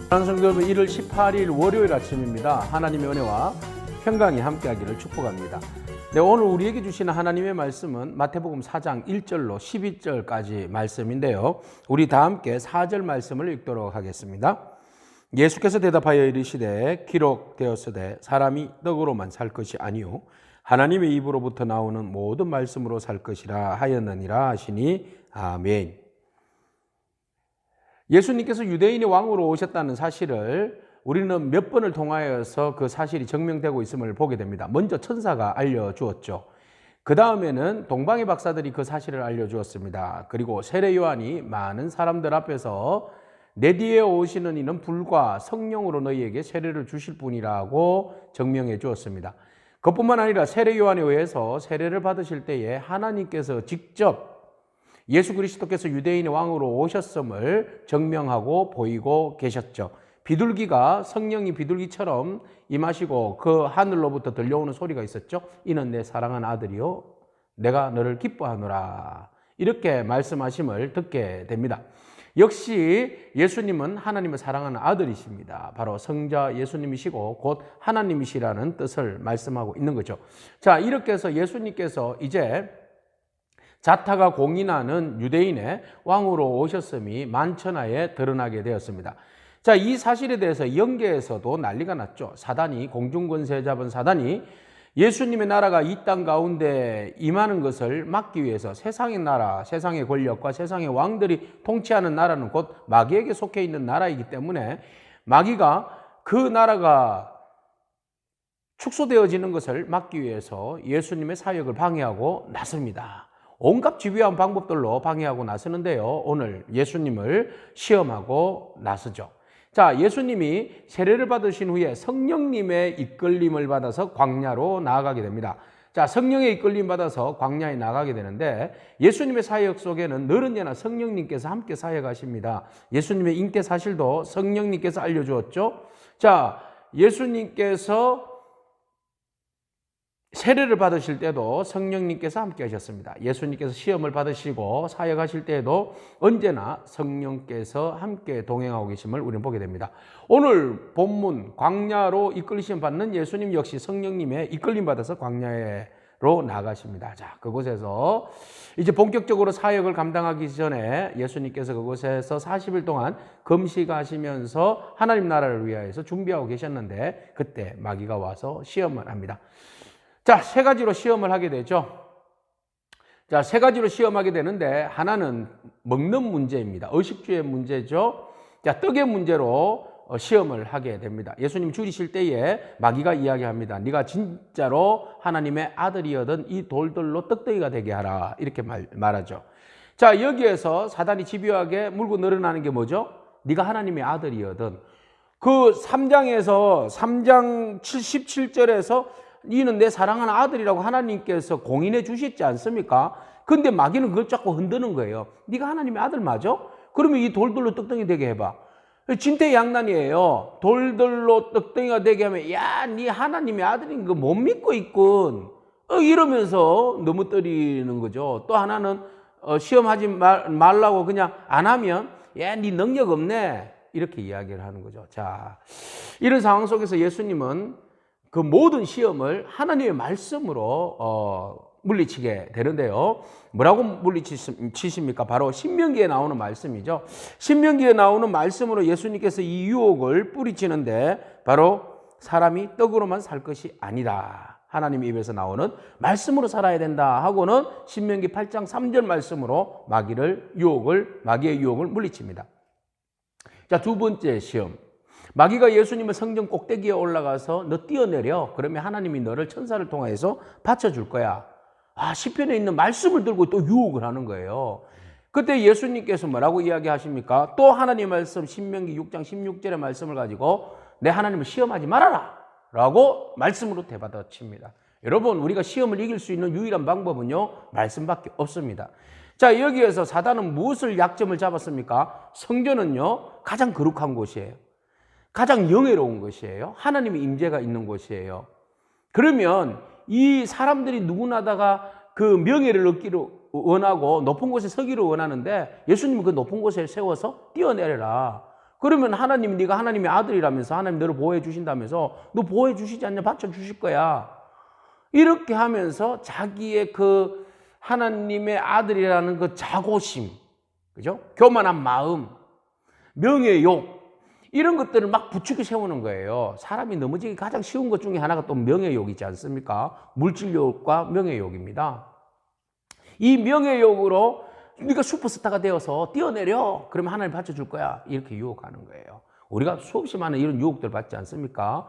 사랑하는 성도 여러분, 1월 18일 월요일 아침입니다. 하나님의 은혜와 평강이 함께하기를 축복합니다. 네, 오늘 우리에게 주시는 하나님의 말씀은 마태복음 4장 1절로 12절까지 말씀인데요. 우리 다 함께 4절 말씀을 읽도록 하겠습니다. 예수께서 대답하여 이르시되 기록되었으되 사람이 떡으로만 살 것이 아니요 하나님의 입으로부터 나오는 모든 말씀으로 살 것이라 하였느니라 하시니 아멘. 예수님께서 유대인의 왕으로 오셨다는 사실을 우리는 몇 번을 통하여서 그 사실이 증명되고 있음을 보게 됩니다. 먼저 천사가 알려주었죠. 그 다음에는 동방의 박사들이 그 사실을 알려주었습니다. 그리고 세례 요한이 많은 사람들 앞에서 내 뒤에 오시는 이는 불과 성령으로 너희에게 세례를 주실 분이라고 증명해 주었습니다. 그뿐만 아니라 세례 요한에 의해서 세례를 받으실 때에 하나님께서 직접 예수 그리스도께서 유대인의 왕으로 오셨음을 증명하고 보이고 계셨죠. 비둘기가 성령이 비둘기처럼 임하시고 그 하늘로부터 들려오는 소리가 있었죠. 이는 내 사랑하는 아들이요 내가 너를 기뻐하노라. 이렇게 말씀하심을 듣게 됩니다. 역시 예수님은 하나님을 사랑하는 아들이십니다. 바로 성자 예수님이시고 곧 하나님이시라는 뜻을 말씀하고 있는 거죠. 자, 이렇게 해서 예수님께서 이제 자타가 공인하는 유대인의 왕으로 오셨음이 만천하에 드러나게 되었습니다. 자, 이 사실에 대해서 영계에서도 난리가 났죠. 사단이, 공중권세 잡은 사단이 예수님의 나라가 이 땅 가운데 임하는 것을 막기 위해서 세상의 나라, 세상의 권력과 세상의 왕들이 통치하는 나라는 곧 마귀에게 속해 있는 나라이기 때문에 마귀가 그 나라가 축소되어지는 것을 막기 위해서 예수님의 사역을 방해하고 나섭니다. 온갖 집요한 방법들로 방해하고 나서는데요. 오늘 예수님을 시험하고 나서죠. 자, 예수님이 세례를 받으신 후에 성령님의 이끌림을 받아서 광야로 나아가게 됩니다. 자, 성령의 이끌림 받아서 광야에 나가게 되는데 예수님의 사역 속에는 늘 언제나 성령님께서 함께 사역하십니다. 예수님의 잉태 사실도 성령님께서 알려주었죠. 자, 예수님께서 세례를 받으실 때도 성령님께서 함께 하셨습니다. 예수님께서 시험을 받으시고 사역하실 때에도 언제나 성령께서 함께 동행하고 계심을 우리는 보게 됩니다. 오늘 본문 광야로 이끌리심 받는 예수님 역시 성령님의 이끌림 받아서 광야로 나가십니다. 자, 그곳에서 이제 본격적으로 사역을 감당하기 전에 예수님께서 그곳에서 40일 동안 금식하시면서 하나님 나라를 위하여서 준비하고 계셨는데 그때 마귀가 와서 시험을 합니다. 자, 세 가지로 시험을 하게 되죠. 자, 세 가지로 시험하게 되는데 하나는 먹는 문제입니다. 의식주의 문제죠. 자, 떡의 문제로 시험을 하게 됩니다. 예수님 줄이실 때에 마귀가 이야기합니다. 네가 진짜로 하나님의 아들이거든 이 돌들로 떡덩이가 되게 하라. 이렇게 말하죠. 자, 여기에서 사단이 집요하게 물고 늘어나는 게 뭐죠? 네가 하나님의 아들이거든. 그 3장 77절에서 이는 내 사랑하는 아들이라고 하나님께서 공인해 주셨지 않습니까? 근데 마귀는 그걸 자꾸 흔드는 거예요. 네가 하나님의 아들 맞아? 그러면 이 돌들로 떡덩이 되게 해봐. 진퇴양난이에요. 돌들로 떡덩이가 되게 하면 야, 네 하나님의 아들인 거 못 믿고 있군. 이러면서 너무 때리는 거죠. 또 하나는 시험하지 말라고 그냥 안 하면 야, 네 능력 없네. 이렇게 이야기를 하는 거죠. 자, 이런 상황 속에서 예수님은 그 모든 시험을 하나님의 말씀으로 물리치게 되는데요. 뭐라고 물리치십니까? 바로 신명기에 나오는 말씀이죠. 신명기에 나오는 말씀으로 예수님께서 이 유혹을 뿌리치는데 바로 사람이 떡으로만 살 것이 아니다. 하나님 입에서 나오는 말씀으로 살아야 된다 하고는 신명기 8장 3절 말씀으로 마귀의 유혹을 물리칩니다. 자, 두 번째 시험. 마귀가 예수님을 성전 꼭대기에 올라가서 너 뛰어내려. 그러면 하나님이 너를 천사를 통해서 받쳐줄 거야. 아, 시편에 있는 말씀을 들고 또 유혹을 하는 거예요. 그때 예수님께서 뭐라고 이야기하십니까? 또 하나님 말씀 신명기 6장 16절의 말씀을 가지고 내 하나님을 시험하지 말아라 라고 말씀으로 대받아칩니다. 여러분, 우리가 시험을 이길 수 있는 유일한 방법은요, 말씀밖에 없습니다. 자, 여기에서 사단은 무엇을 약점을 잡았습니까? 성전은요, 가장 거룩한 곳이에요. 가장 영예로운 것이에요. 하나님의 임재가 있는 곳이에요. 그러면 이 사람들이 누구나다가 그 명예를 얻기를 원하고 높은 곳에 서기를 원하는데 예수님은 그 높은 곳에 세워서 뛰어내려라. 그러면 하나님이 네가 하나님의 아들이라면서 하나님 너를 보호해 주신다면서 너 보호해 주시지 않냐? 받쳐 주실 거야. 이렇게 하면서 자기의 그 하나님의 아들이라는 그 자고심, 그죠? 교만한 마음, 명예욕, 이런 것들을 막 부추겨 세우는 거예요. 사람이 넘어지기 가장 쉬운 것 중에 하나가 또 명예욕이지 않습니까? 물질욕과 명예욕입니다. 이 명예욕으로 네가 슈퍼스타가 되어서 뛰어내려. 그러면 하나님 받쳐줄 거야. 이렇게 유혹하는 거예요. 우리가 수없이 많은 이런 유혹들 받지 않습니까?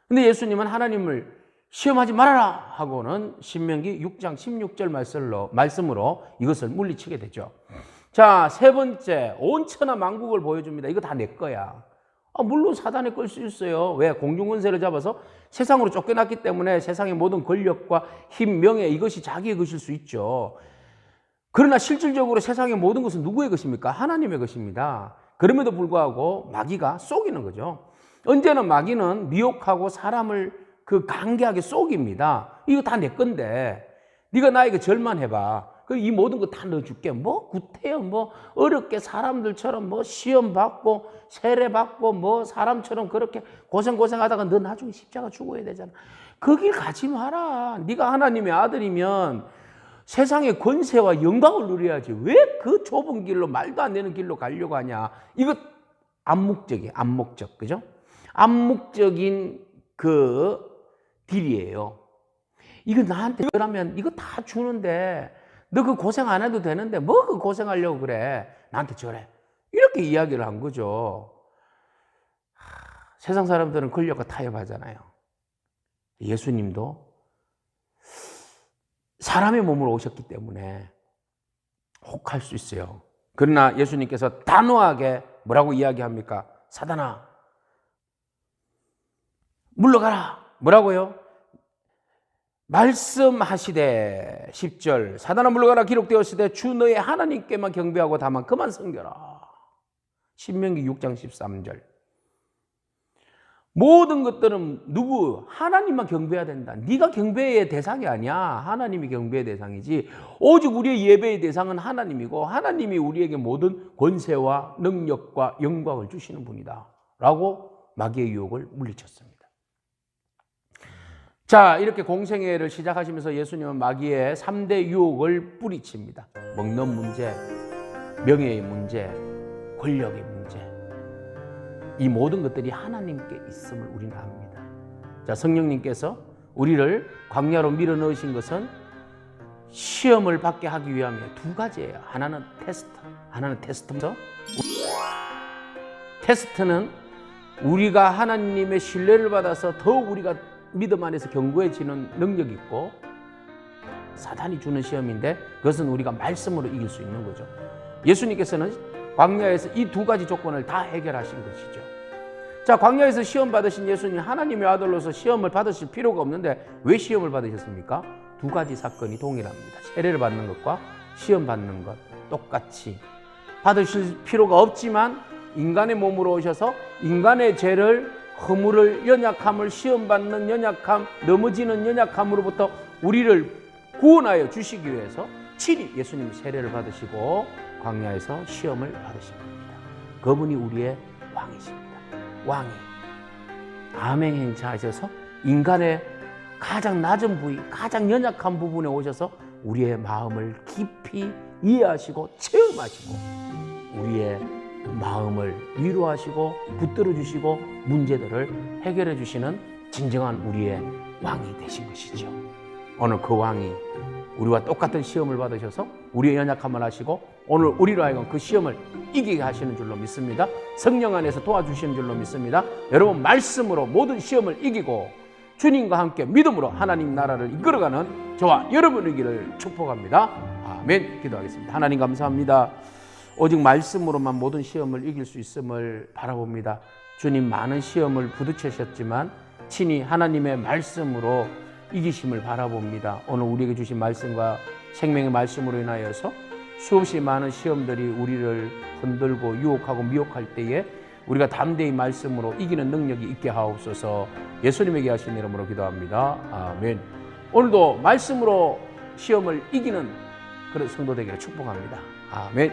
근데 예수님은 하나님을 시험하지 말아라 하고는 신명기 6장 16절 말씀으로 이것을 물리치게 되죠. 자, 세 번째, 온 천하 만국을 보여줍니다. 이거 다 내 거야. 물론 사단에 끌 수 있어요. 왜? 공중권세를 잡아서 세상으로 쫓겨났기 때문에 세상의 모든 권력과 힘, 명예, 이것이 자기의 것일 수 있죠. 그러나 실질적으로 세상의 모든 것은 누구의 것입니까? 하나님의 것입니다. 그럼에도 불구하고 마귀가 속이는 거죠. 언제나 마귀는 미혹하고 사람을 그 간계하게 속입니다. 이거 다 내 건데 네가 나에게 절만 해봐. 이 모든 거 다 넣어줄게. 뭐 구태여 뭐 어렵게 사람들처럼 뭐 시험 받고 세례 받고 뭐 사람처럼 그렇게 고생하다가 너 나중에 십자가 죽어야 되잖아. 그 길 가지 마라. 네가 하나님의 아들이면 세상의 권세와 영광을 누려야지. 왜 그 좁은 길로 말도 안 되는 길로 가려고 하냐. 이거 암묵적이에요. 암묵적. 그죠? 암묵적인 그 딜이에요. 이거 나한테 그러면 이거 다 주는데 너 그 고생 안 해도 되는데 뭐 그 고생하려고 그래. 나한테 저래. 이렇게 이야기를 한 거죠. 세상 사람들은 권력과 타협하잖아요. 예수님도 사람의 몸으로 오셨기 때문에 혹할 수 있어요. 그러나 예수님께서 단호하게 뭐라고 이야기합니까? 사단아, 물러가라. 뭐라고요? 말씀하시되 10절 사단아 물러가라 기록되었으되 주 너의 하나님께만 경배하고 다만 그만 섬겨라. 신명기 6장 13절. 모든 것들은 누구? 하나님만 경배해야 된다. 네가 경배의 대상이 아니야. 하나님이 경배의 대상이지. 오직 우리의 예배의 대상은 하나님이고 하나님이 우리에게 모든 권세와 능력과 영광을 주시는 분이다 라고 마귀의 유혹을 물리쳤습니다. 자, 이렇게 공생애를 시작하시면서 예수님은 마귀의 3대 유혹을 뿌리칩니다. 먹는 문제, 명예의 문제, 권력의 문제. 이 모든 것들이 하나님께 있음을 우리는 압니다. 자, 성령님께서 우리를 광야로 밀어넣으신 것은 시험을 받게 하기 위함이에요. 두 가지예요. 하나는 테스트, 하나는 테스트죠. 테스트는 우리가 하나님의 신뢰를 받아서 더욱 우리가 믿음 안에서 견고해지는 능력이 있고, 사단이 주는 시험인데 그것은 우리가 말씀으로 이길 수 있는 거죠. 예수님께서는 광야에서 이 두 가지 조건을 다 해결하신 것이죠. 자, 광야에서 시험 받으신 예수님, 하나님의 아들로서 시험을 받으실 필요가 없는데 왜 시험을 받으셨습니까? 두 가지 사건이 동일합니다. 세례를 받는 것과 시험 받는 것 똑같이 받으실 필요가 없지만 인간의 몸으로 오셔서 인간의 죄를, 허물을, 연약함을, 시험받는 연약함, 넘어지는 연약함으로부터 우리를 구원하여 주시기 위해서 친히 예수님이 세례를 받으시고 광야에서 시험을 받으신 겁니다. 그분이 우리의 왕이십니다. 왕이 암행 행차하셔서 인간의 가장 낮은 부위, 가장 연약한 부분에 오셔서 우리의 마음을 깊이 이해하시고 체험하시고 우리의 마음을 위로하시고 붙들어 주시고 문제들을 해결해 주시는 진정한 우리의 왕이 되신 것이죠. 오늘 그 왕이 우리와 똑같은 시험을 받으셔서 우리의 연약함을 아시고 오늘 우리로 하여금 그 시험을 이기게 하시는 줄로 믿습니다. 성령 안에서 도와주시는 줄로 믿습니다. 여러분, 말씀으로 모든 시험을 이기고 주님과 함께 믿음으로 하나님 나라를 이끌어가는 저와 여러분이기를 축복합니다. 아멘. 기도하겠습니다. 하나님 감사합니다. 오직 말씀으로만 모든 시험을 이길 수 있음을 바라봅니다. 주님, 많은 시험을 부딪히셨지만 친히 하나님의 말씀으로 이기심을 바라봅니다. 오늘 우리에게 주신 말씀과 생명의 말씀으로 인하여서 수없이 많은 시험들이 우리를 흔들고 유혹하고 미혹할 때에 우리가 담대히 말씀으로 이기는 능력이 있게 하옵소서. 예수님에게 하신 이름으로 기도합니다. 아멘. 오늘도 말씀으로 시험을 이기는 그런 성도 되기를 축복합니다. 아멘.